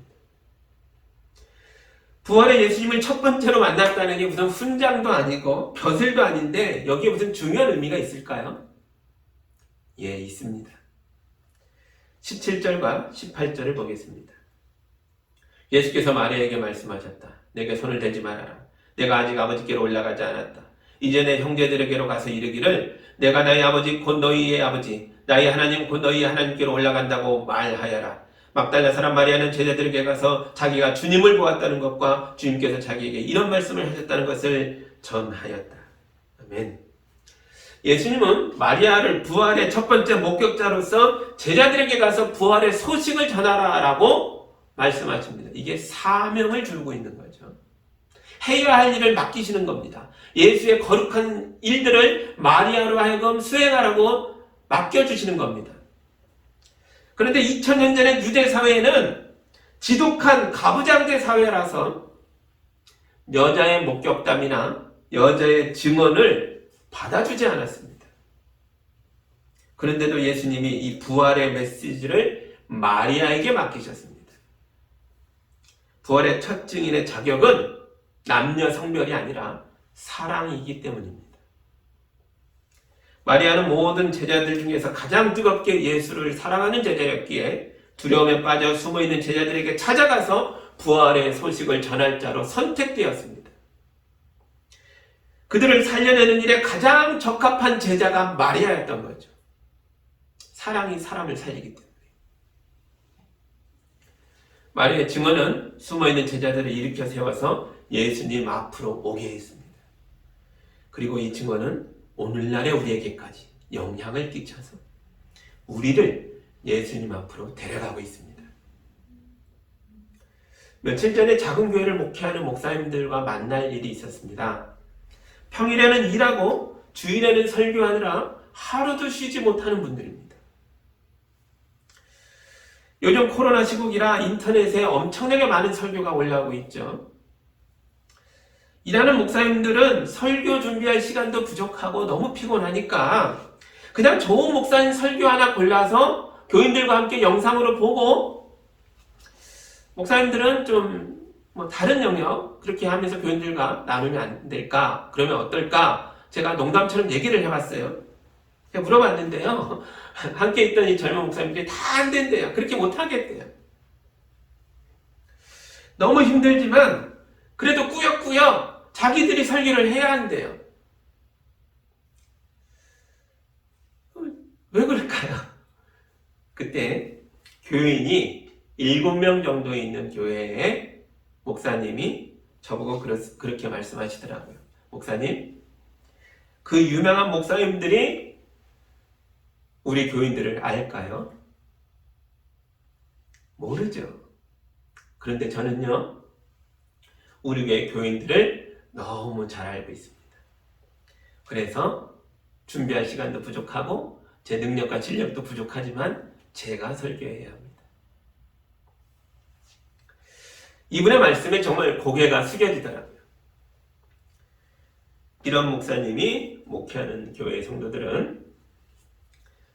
부활의 예수님을 첫 번째로 만났다는 게 무슨 훈장도 아니고 벼슬도 아닌데 여기에 무슨 중요한 의미가 있을까요? 예, 있습니다. 17절과 18절을 보겠습니다. 예수께서 마리아에게 말씀하셨다. 내게 손을 대지 말아라. 내가 아직 아버지께로 올라가지 않았다. 이제 내 형제들에게로 가서 이르기를 내가 나의 아버지 곧 너희의 아버지 나의 하나님 곧 너희의 하나님께로 올라간다고 말하여라. 막달라 사람 마리아는 제자들에게 가서 자기가 주님을 보았다는 것과 주님께서 자기에게 이런 말씀을 하셨다는 것을 전하였다. 아멘. 예수님은 마리아를 부활의 첫 번째 목격자로서 제자들에게 가서 부활의 소식을 전하라라고 말씀하십니다. 이게 사명을 주고 있는 거죠. 해야 할 일을 맡기시는 겁니다. 예수의 거룩한 일들을 마리아로 하여금 수행하라고 맡겨주시는 겁니다. 그런데 2000년 전의 유대 사회에는 지독한 가부장제 사회라서 여자의 목격담이나 여자의 증언을 받아주지 않았습니다. 그런데도 예수님이 이 부활의 메시지를 마리아에게 맡기셨습니다. 부활의 첫 증인의 자격은 남녀 성별이 아니라 사랑이기 때문입니다. 마리아는 모든 제자들 중에서 가장 뜨겁게 예수를 사랑하는 제자였기에 두려움에 빠져 숨어있는 제자들에게 찾아가서 부활의 소식을 전할 자로 선택되었습니다. 그들을 살려내는 일에 가장 적합한 제자가 마리아였던 거죠. 사랑이 사람을 살리기 때문에. 마리아의 증언은 숨어있는 제자들을 일으켜 세워서 예수님 앞으로 오게 했습니다. 그리고 이 증언은 오늘날의 우리에게까지 영향을 끼쳐서 우리를 예수님 앞으로 데려가고 있습니다. 며칠 전에 작은 교회를 목회하는 목사님들과 만날 일이 있었습니다. 평일에는 일하고 주일에는 설교하느라 하루도 쉬지 못하는 분들입니다. 요즘 코로나 시국이라 인터넷에 엄청나게 많은 설교가 올라오고 있죠. 일하는 목사님들은 설교 준비할 시간도 부족하고 너무 피곤하니까 그냥 좋은 목사님 설교 하나 골라서 교인들과 함께 영상으로 보고 목사님들은 좀 다른 영역 그렇게 하면서 교인들과 나누면 안 될까? 그러면 어떨까? 제가 농담처럼 얘기를 해봤어요. 제가 물어봤는데요. 함께 있던 이 젊은 목사님들이 다 안 된대요. 그렇게 못하겠대요. 너무 힘들지만 그래도 꾸역꾸역 자기들이 설교를 해야 한대요. 왜 그럴까요? 그때 교인이 7명 정도 있는 교회에 목사님이 저보고 그렇게 말씀하시더라고요. 목사님, 그 유명한 목사님들이 우리 교인들을 알까요? 모르죠. 그런데 저는요, 우리 교회 교인들을 너무 잘 알고 있습니다. 그래서 준비할 시간도 부족하고 제 능력과 실력도 부족하지만 제가 설교해야 합니다. 이분의 말씀에 정말 고개가 숙여지더라고요. 이런 목사님이 목회하는 교회의 성도들은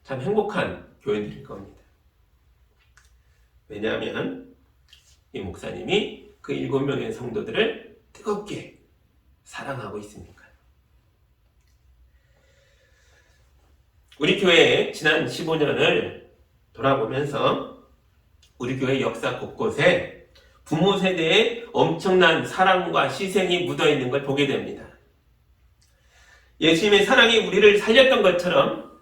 참 행복한 교인들일 겁니다. 왜냐하면 이 목사님이 그 7명의 성도들을 뜨겁게 사랑하고 있으니까요. 우리 교회의 지난 15년을 돌아보면서 우리 교회 역사 곳곳에 부모 세대의 엄청난 사랑과 희생이 묻어있는 걸 보게 됩니다. 예수님의 사랑이 우리를 살렸던 것처럼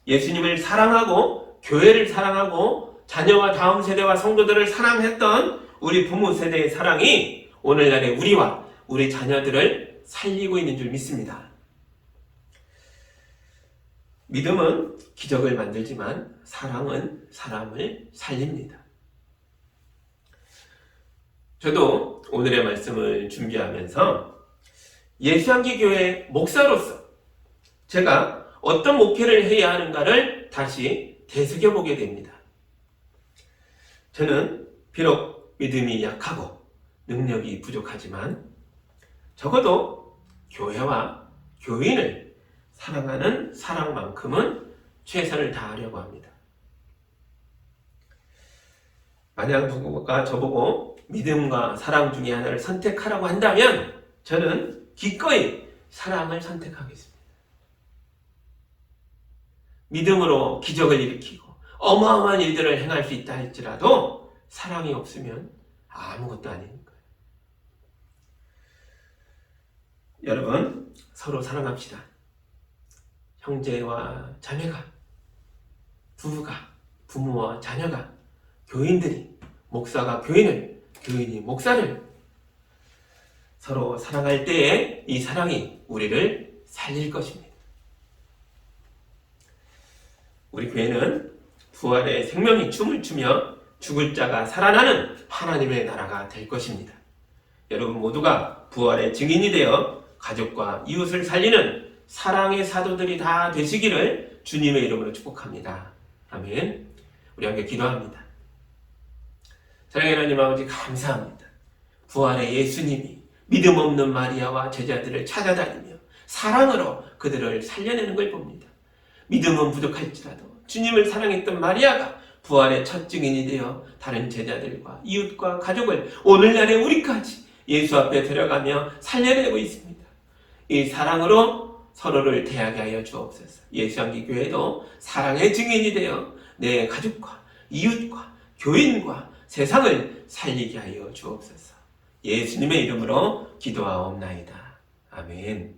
예수님을 사랑하고 교회를 사랑하고 자녀와 다음 세대와 성도들을 사랑했던 우리 부모 세대의 사랑이 오늘날의 우리와 우리 자녀들을 살리고 있는 줄 믿습니다. 믿음은 기적을 만들지만 사랑은 사람을 살립니다. 저도 오늘의 말씀을 준비하면서 예수향기교회 목사로서 제가 어떤 목회를 해야 하는가를 다시 되새겨보게 됩니다. 저는 비록 믿음이 약하고 능력이 부족하지만 적어도 교회와 교인을 사랑하는 사랑만큼은 최선을 다하려고 합니다. 만약 누구가 저보고 믿음과 사랑 중에 하나를 선택하라고 한다면 저는 기꺼이 사랑을 선택하겠습니다. 믿음으로 기적을 일으키고 어마어마한 일들을 행할 수 있다 할지라도 사랑이 없으면 아무것도 아니니까요. 여러분, 서로 사랑합시다. 형제와 자매가, 부부가, 부모와 자녀가, 교인들이, 목사가 교인을, 교인이 목사를 서로 사랑할 때에 이 사랑이 우리를 살릴 것입니다. 우리 교회는 부활의 생명이 춤을 추며 죽을 자가 살아나는 하나님의 나라가 될 것입니다. 여러분 모두가 부활의 증인이 되어 가족과 이웃을 살리는 사랑의 사도들이 다 되시기를 주님의 이름으로 축복합니다. 아멘. 우리 함께 기도합니다. 사랑의 하나님 아버지, 감사합니다. 부활의 예수님이 믿음 없는 마리아와 제자들을 찾아다니며 사랑으로 그들을 살려내는 걸 봅니다. 믿음은 부족할지라도 주님을 사랑했던 마리아가 부활의 첫 증인이 되어 다른 제자들과 이웃과 가족을 오늘날의 우리까지 예수 앞에 데려가며 살려내고 있습니다. 이 사랑으로 서로를 대하게 하여 주옵소서. 예수향기교회도 사랑의 증인이 되어 내 가족과 이웃과 교인과 세상을 살리게 하여 주옵소서. 예수님의 이름으로 기도하옵나이다. 아멘.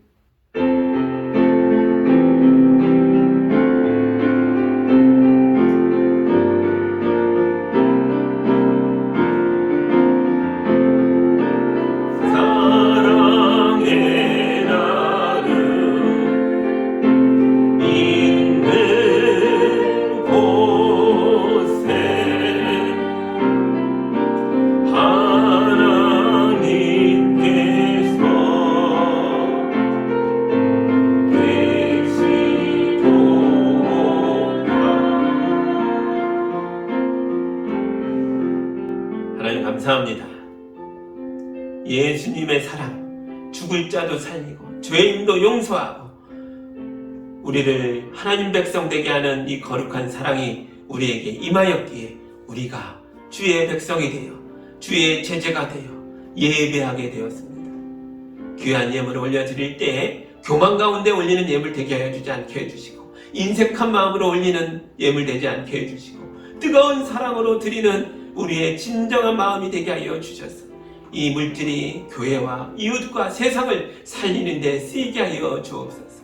하나님 감사합니다. 예수님의 사랑, 죽을 자도 살리고 죄인도 용서하고 우리를 하나님 백성 되게 하는 이 거룩한 사랑이 우리에게 임하였기에 우리가 주의 백성이 되어 주의 제자가 되어 예배하게 되었습니다. 귀한 예물을 올려드릴 때에 교만 가운데 올리는 예물 되게 하여 주지 않게 해주시고 인색한 마음으로 올리는 예물 되지 않게 해주시고 뜨거운 사랑으로 드리는 우리의 진정한 마음이 되게 하여 주셔서 이 물질이 교회와 이웃과 세상을 살리는 데 쓰이게 하여 주옵소서.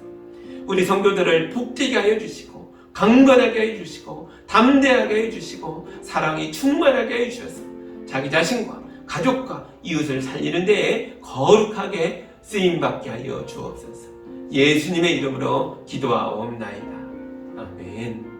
우리 성도들을 복되게 하여 주시고 강건하게 해주시고 담대하게 해주시고 사랑이 충만하게 해주셔서 자기 자신과 가족과 이웃을 살리는 데에 거룩하게 쓰임받게 하여 주옵소서. 예수님의 이름으로 기도하옵나이다. 아멘.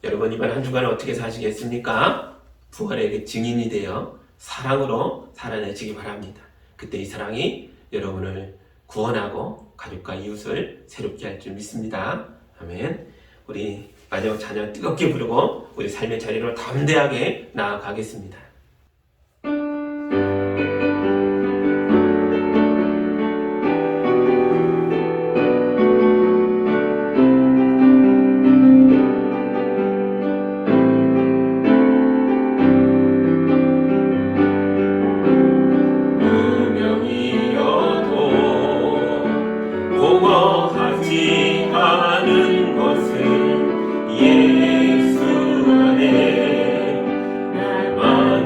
여러분 이번 한 주간은 어떻게 사시겠습니까? 부활의 증인이 되어 사랑으로 살아내시기 바랍니다. 그때 이 사랑이 여러분을 구원하고 가족과 이웃을 새롭게 할 줄 믿습니다. 아멘. 우리 마지막 찬양 뜨겁게 부르고 우리 삶의 자리로 담대하게 나아가겠습니다. 공허하지 않은 것은 예수 안에 나만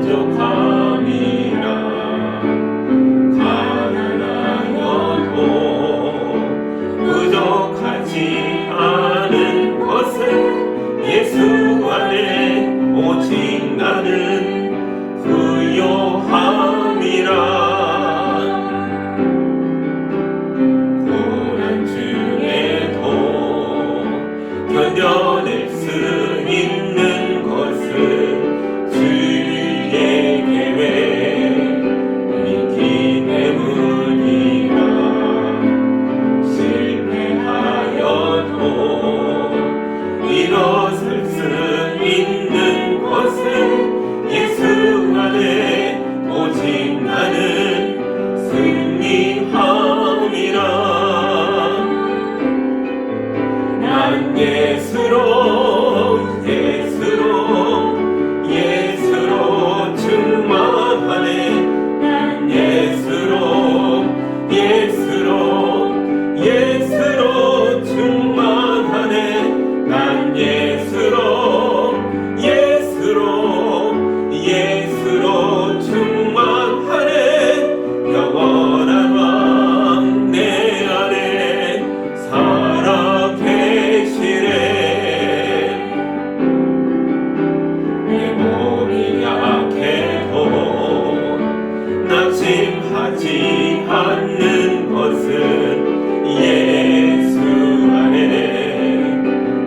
부끄럽지 않는 것은 예수 안에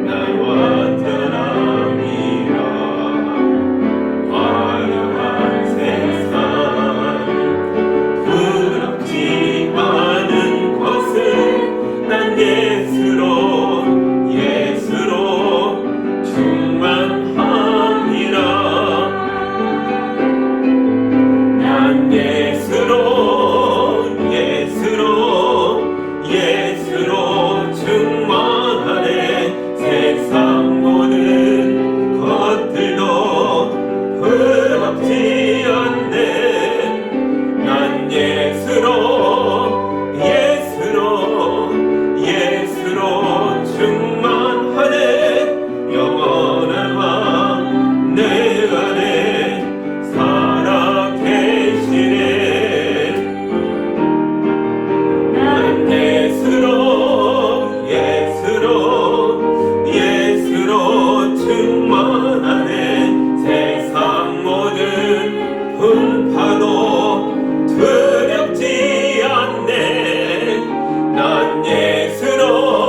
난 완전함이라. 화려한 세상 부끄럽지 않은 것은 난 예수로 충만함이라. 난 예수로 충만하네. 세상 모든 것들도 부끄럽지 않네. 난 예수로 충만하네. 영원한 왕 내 안에 살아 계시네. 난 예수로 충만하네. 세상 모든 풍파도 두렵지 않네. 난 예수로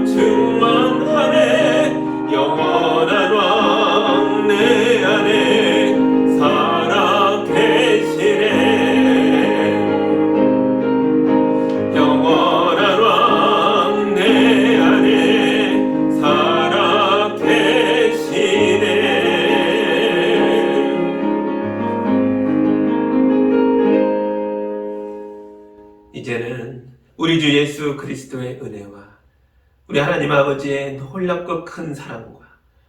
충만하네. 영원한 왕 내 안에 살아 계시네. 영원한 왕 내 안에 살아 계시네. 이제는 우리 주 예수 그리스도의 은혜와 우리 하나님 아버지의 놀랍고 큰 사랑과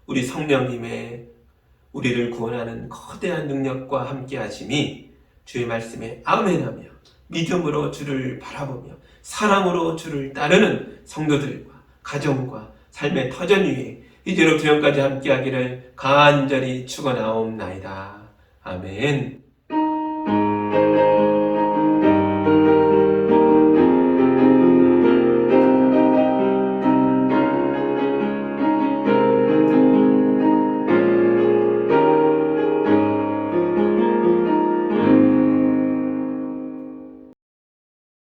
우리 성령님의 우리를 구원하는 거대한 능력과 함께 하심이 주의 말씀에 아멘하며 믿음으로 주를 바라보며 사랑으로 주를 따르는 성도들과 가정과 삶의 터전 위에 이제로 주영까지 함께 하기를 간절히 축원하옵나이다. 아멘.